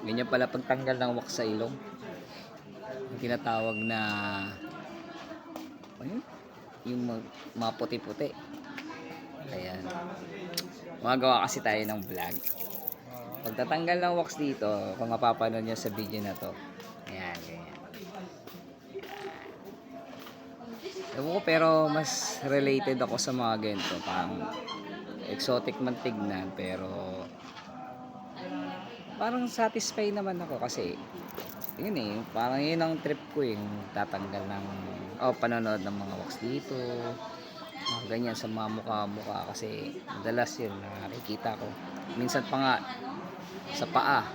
Ganyan pala pagtanggal ng wax sa ilong. Yung tinatawag na ayun, yung mga puti-puti. Ayan. Magawa kasi tayo ng vlog. Pagtatanggal ng wax dito, kung mapapanood nyo sa video na to. Ayan, ganyan. Ewan ko, pero mas related ako sa mga ganito. Parang exotic man tignan, pero parang satisfied naman ako kasi yun eh, parang yun ang trip ko yung tatanggal ng panonood ng mga wax dito, mga ganyan sa mga mukha-mukha kasi madalas yun nakikita ko. Minsan pa nga sa paa,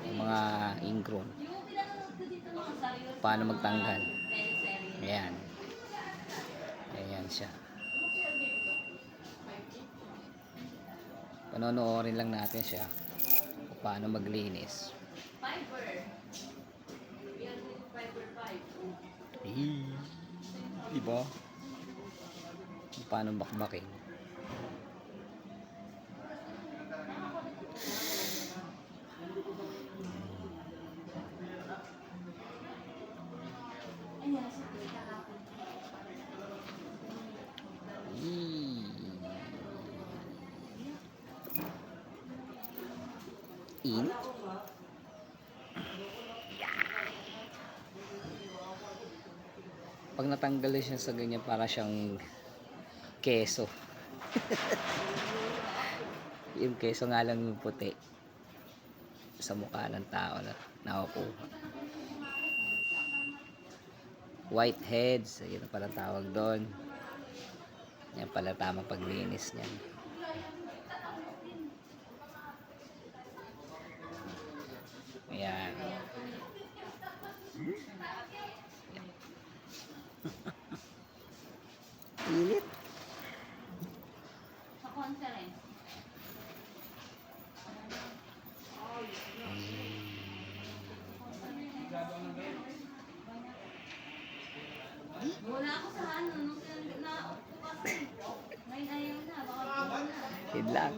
yung mga ingrown. Paano magtanggal? Ayan. Ayan siya. Panonoorin lang natin siya kung paano maglinis. Diba? Paano bakbakin? Init. Pag natanggal siya sa ganyan, para siyang keso. Yung keso nga lang yung puti sa mukha ng tao na nakukuha. Whiteheads, yun na pala tawag doon. Yan pala tamang paglinis niyan. Ayan. Init. Sa conference. Wala ako sa ano, nung na kasi. Ngayon ayaw na, baka na. Yun lang.